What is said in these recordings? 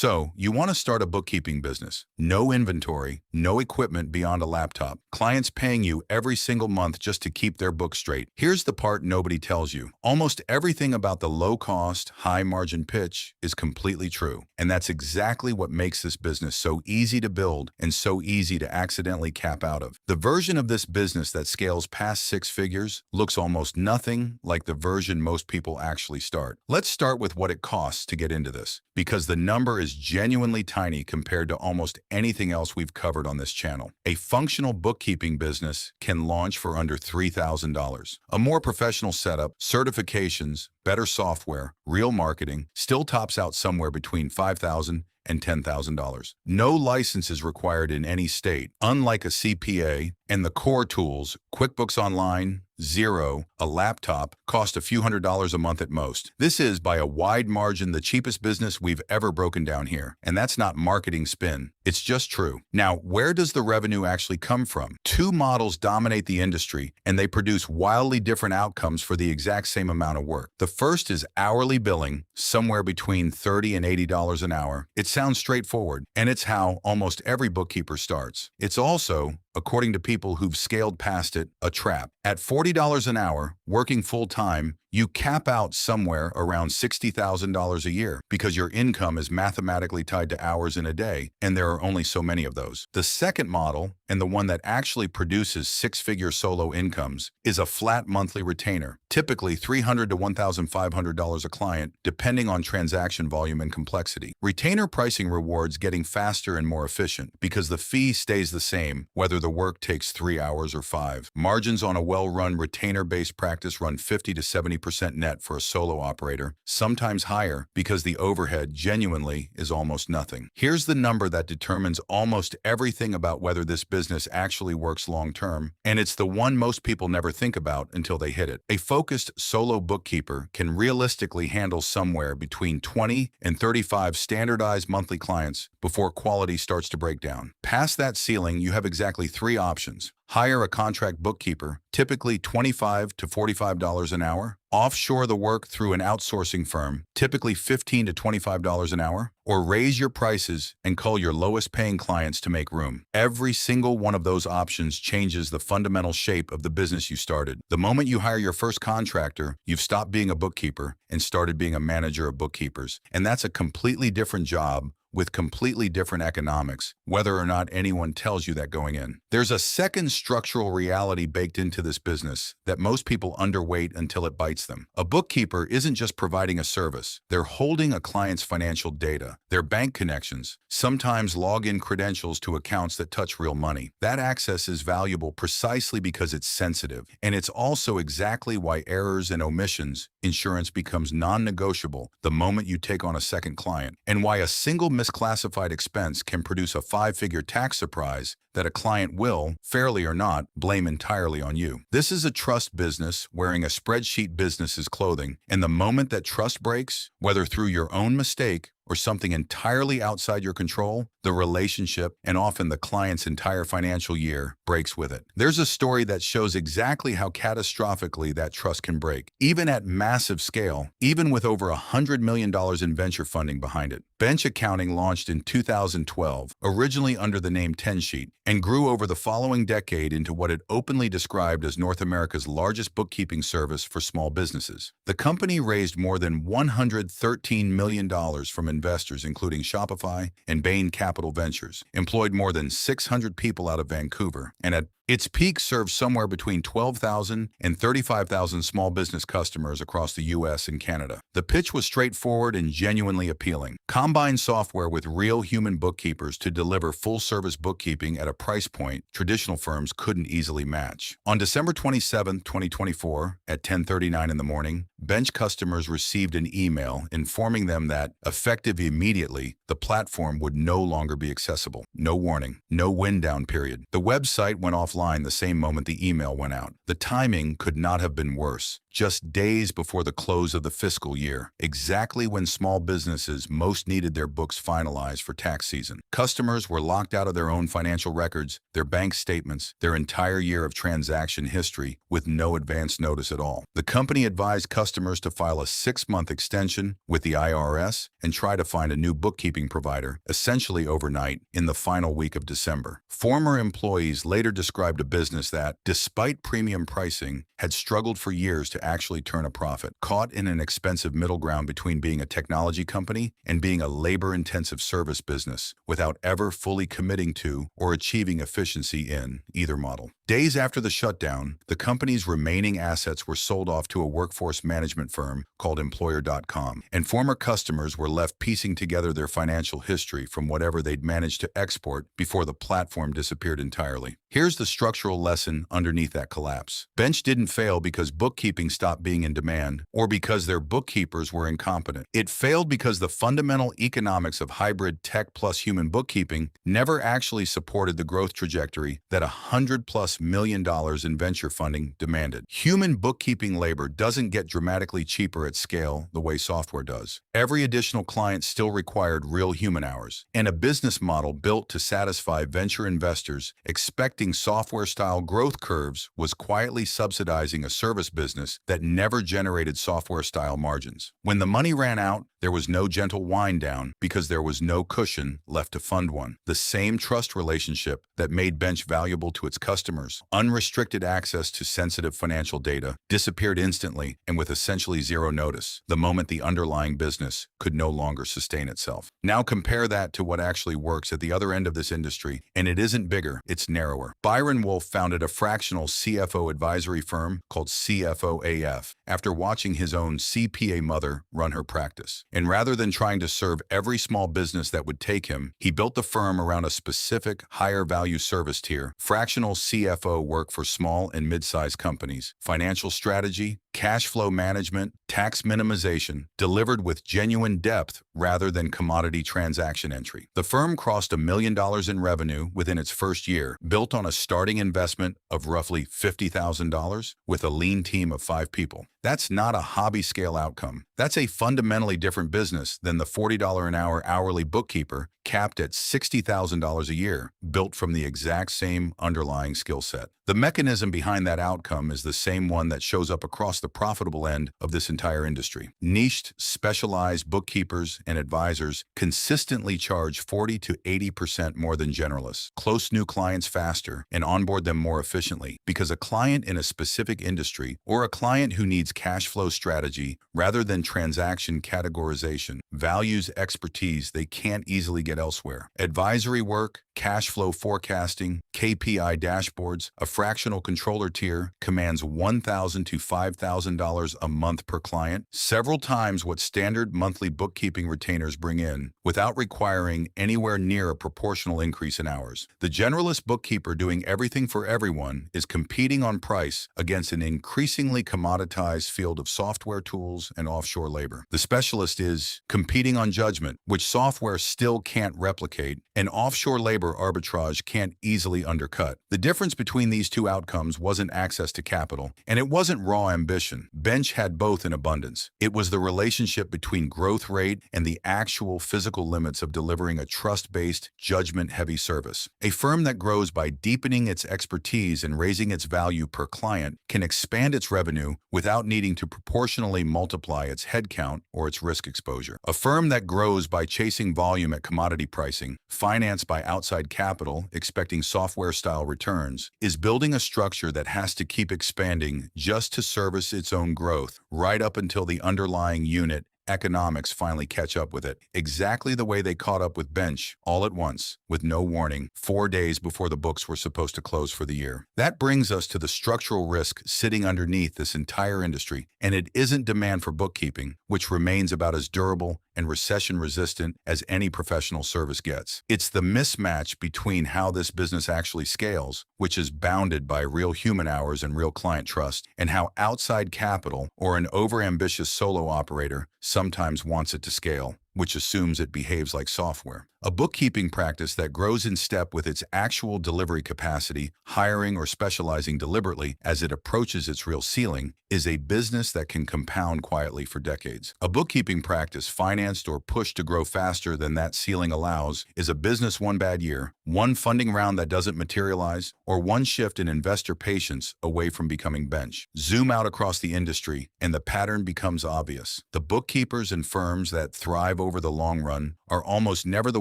So, you want to start a bookkeeping business. No inventory, no equipment beyond a laptop. Clients paying you every single month just to keep their books straight. Here's the part nobody tells you. Almost everything about the low-cost, high-margin pitch is completely true. And that's exactly what makes this business so easy to build and so easy to accidentally cap out of. The version of this business that scales past six figures looks almost nothing like the version most people actually start. Let's start with what it costs to get into this, because the number is genuinely tiny compared to almost anything else we've covered on this channel. A functional bookkeeping business can launch for under $3,000. A more professional setup, certifications, better software, real marketing still tops out somewhere between $5,000 and $10,000. No license is required in any state, unlike a CPA, and the core tools, QuickBooks Online, Xero, a laptop, cost a few $100s a month at most. This is, by a wide margin, the cheapest business we've ever broken down here. And that's not marketing spin. It's just true. Now, where does the revenue actually come from? Two models dominate the industry, and they produce wildly different outcomes for the exact same amount of work. The first is hourly billing, somewhere between $30 and $80 an hour. It sounds straightforward, and it's how almost every bookkeeper starts. It's also, according to people who've scaled past it, a trap. At $40 an hour, working full-time, you cap out somewhere around $60,000 a year because your income is mathematically tied to hours in a day, and there are only so many of those. The second model, and the one that actually produces six-figure solo incomes, is a flat monthly retainer, typically $300 to $1,500 a client, depending on transaction volume and complexity. Retainer pricing rewards getting faster and more efficient because the fee stays the same whether the work takes 3 hours or 5. Margins on a well-run retainer-based practice run 50 to 70% net for a solo operator, sometimes higher because the overhead genuinely is almost nothing. Here's the number that determines almost everything about whether this business actually works long-term, and it's the one most people never think about until they hit it. A focused solo bookkeeper can realistically handle somewhere between 20 and 35 standardized monthly clients before quality starts to break down. Past that ceiling, you have exactly three options. Hire a contract bookkeeper, typically $25 to $45 an hour. Offshore the work through an outsourcing firm, typically $15 to $25 an hour. Or raise your prices and cull your lowest paying clients to make room. Every single one of those options changes the fundamental shape of the business you started. The moment you hire your first contractor, you've stopped being a bookkeeper and started being a manager of bookkeepers. And that's a completely different job with completely different economics, whether or not anyone tells you that going in. There's a second structural reality baked into this business that most people underweight until it bites them. A bookkeeper isn't just providing a service. They're holding a client's financial data, their bank connections, sometimes login credentials to accounts that touch real money. That access is valuable precisely because it's sensitive, and it's also exactly why errors and omissions insurance becomes non-negotiable the moment you take on a second client, and why a single misclassified expense can produce a five-figure tax surprise that a client will, fairly or not, blame entirely on you. This is a trust business wearing a spreadsheet business's clothing, and the moment that trust breaks, whether through your own mistake or something entirely outside your control, the relationship, and often the client's entire financial year, breaks with it. There's a story that shows exactly how catastrophically that trust can break, even at massive scale, even with over $100 million in venture funding behind it. Bench Accounting launched in 2012, originally under the name 10Sheet, and grew over the following decade into what it openly described as North America's largest bookkeeping service for small businesses. The company raised more than $113 million from investors including Shopify and Bain Capital Ventures, employed more than 600 people out of Vancouver, and at its peak served somewhere between 12,000 and 35,000 small business customers across the US and Canada. The pitch was straightforward and genuinely appealing. Combine software with real human bookkeepers to deliver full-service bookkeeping at a price point traditional firms couldn't easily match. On December 27, 2024, at 10:39 in the morning, Bench customers received an email informing them that, effective immediately, the platform would no longer be accessible. No warning, no wind down period. The website went offline the same moment the email went out. The timing could not have been worse. just days before the close of the fiscal year, exactly when small businesses most needed their books finalized for tax season. Customers were locked out of their own financial records, their bank statements, their entire year of transaction history with no advance notice at all. The company advised customers to file a 6-month extension with the IRS and try to find a new bookkeeping provider, essentially overnight, in the final week of December. Former employees later described a business that, despite premium pricing, had struggled for years to actually turn a profit, caught in an expensive middle ground between being a technology company and being a labor-intensive service business, without ever fully committing to or achieving efficiency in either model. Days after the shutdown, the company's remaining assets were sold off to a workforce management firm called Employer.com, and former customers were left piecing together their financial history from whatever they'd managed to export before the platform disappeared entirely. Here's the structural lesson underneath that collapse. Bench didn't fail because bookkeeping stopped being in demand or because their bookkeepers were incompetent. It failed because the fundamental economics of hybrid tech plus human bookkeeping never actually supported the growth trajectory that $100+ million in venture funding demanded. Human bookkeeping labor doesn't get dramatically cheaper at scale the way software does. Every additional client still required real human hours, and a business model built to satisfy venture investors expecting software-style growth curves was quietly subsidizing a service business that never generated software-style margins. When the money ran out, there was no gentle wind down because there was no cushion left to fund one. The same trust relationship that made Bench valuable to its customers, unrestricted access to sensitive financial data, disappeared instantly and with essentially zero notice, the moment the underlying business could no longer sustain itself. Now compare that to what actually works at the other end of this industry, and it isn't bigger, it's narrower. Byron Wolf founded a fractional CFO advisory firm called CFO-AF after watching his own CPA mother run her practice. And rather than trying to serve every small business that would take him, he built the firm around a specific higher value service tier. Fractional CFO work for small and mid-sized companies, financial strategy, cash flow management, tax minimization, delivered with genuine depth rather than commodity transaction entry. The firm crossed $1 million in revenue within its first year, built on a starting investment of roughly $50,000 with a lean team of 5 people. That's not a hobby scale outcome. That's a fundamentally different business than the $40 an hour hourly bookkeeper capped at $60,000 a year, built from the exact same underlying skill set. The mechanism behind that outcome is the same one that shows up across the profitable end of this entire industry. Niched, specialized bookkeepers and advisors consistently charge 40 to 80% more than generalists, close new clients faster, and onboard them more efficiently because a client in a specific industry or a client who needs cash flow strategy rather than transaction categorization values expertise they can't easily get elsewhere. Advisory work, cash flow forecasting, KPI dashboards, a fractional controller tier commands $1,000 to $5,000 a month per client, several times what standard monthly bookkeeping retainers bring in, without requiring anywhere near a proportional increase in hours. The generalist bookkeeper doing everything for everyone is competing on price against an increasingly commoditized field of software tools and offshore labor. The specialist is competing on judgment, which software still can't replicate, and offshore labor arbitrage can't easily undercut. The difference between these two outcomes wasn't access to capital, and it wasn't raw ambition. Bench had both in abundance. It was the relationship between growth rate and the actual physical limits of delivering a trust-based, judgment-heavy service. A firm that grows by deepening its expertise and raising its value per client can expand its revenue without needing to proportionally multiply its headcount or its risk exposure. A firm that grows by chasing volume at commodity pricing, financed by outside capital, expecting software-style returns, is building a structure that has to keep expanding just to service its own growth, right up until the underlying unit economics finally catch up with it, exactly the way they caught up with Bench, all at once, with no warning, 4 days before the books were supposed to close for the year. That brings us to the structural risk sitting underneath this entire industry, and it isn't demand for bookkeeping, which remains about as durable and recession-resistant as any professional service gets. It's the mismatch between how this business actually scales, which is bounded by real human hours and real client trust, and how outside capital or an overambitious solo operator sometimes wants it to scale. which assumes it behaves like software. A bookkeeping practice that grows in step with its actual delivery capacity, hiring or specializing deliberately as it approaches its real ceiling, is a business that can compound quietly for decades. A bookkeeping practice financed or pushed to grow faster than that ceiling allows is a business one bad year, one funding round that doesn't materialize, or one shift in investor patience away from becoming bench. Zoom out across the industry, and the pattern becomes obvious. The bookkeepers and firms that thrive over the long run are almost never the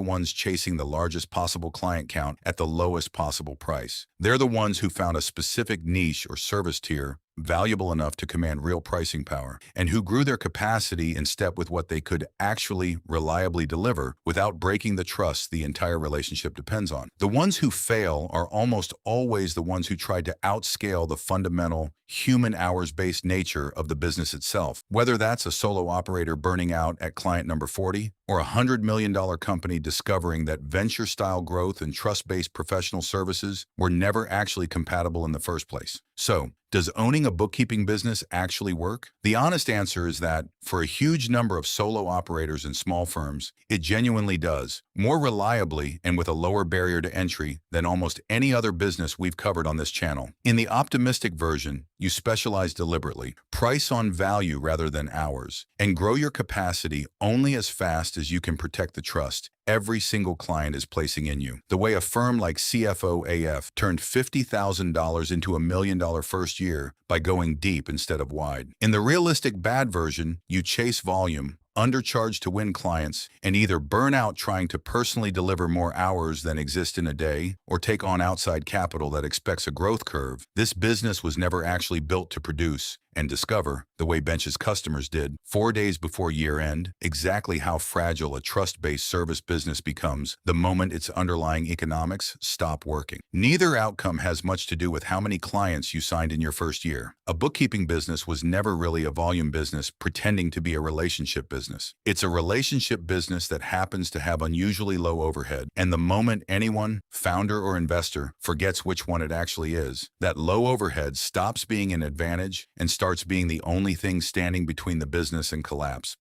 ones chasing the largest possible client count at the lowest possible price. They're the ones who found a specific niche or service tier valuable enough to command real pricing power, and who grew their capacity in step with what they could actually reliably deliver without breaking the trust the entire relationship depends on. The ones who fail are almost always the ones who tried to outscale the fundamental human hours-based nature of the business itself, whether that's a solo operator burning out at client number 40 or a $100 million company discovering that venture-style growth and trust-based professional services were never actually compatible in the first place. So, does owning a bookkeeping business actually work? The honest answer is that, for a huge number of solo operators and small firms, it genuinely does, more reliably and with a lower barrier to entry than almost any other business we've covered on this channel. In the optimistic version, you specialize deliberately, price on value rather than hours, and grow your capacity only as fast as you can protect the trust every single client is placing in you. The way a firm like CFO AF turned $50,000 into $1 million first year by going deep instead of wide. In the realistic bad version, you chase volume, undercharge to win clients, and either burn out trying to personally deliver more hours than exist in a day, or take on outside capital that expects a growth curve. This business was never actually built to produce and discover, the way Bench's customers did, 4 days before year-end, exactly how fragile a trust-based service business becomes the moment its underlying economics stop working. Neither outcome has much to do with how many clients you signed in your first year. A bookkeeping business was never really a volume business pretending to be a relationship business. It's a relationship business that happens to have unusually low overhead, and the moment anyone, founder or investor, forgets which one it actually is, that low overhead stops being an advantage and starts being the only thing standing between the business and collapse.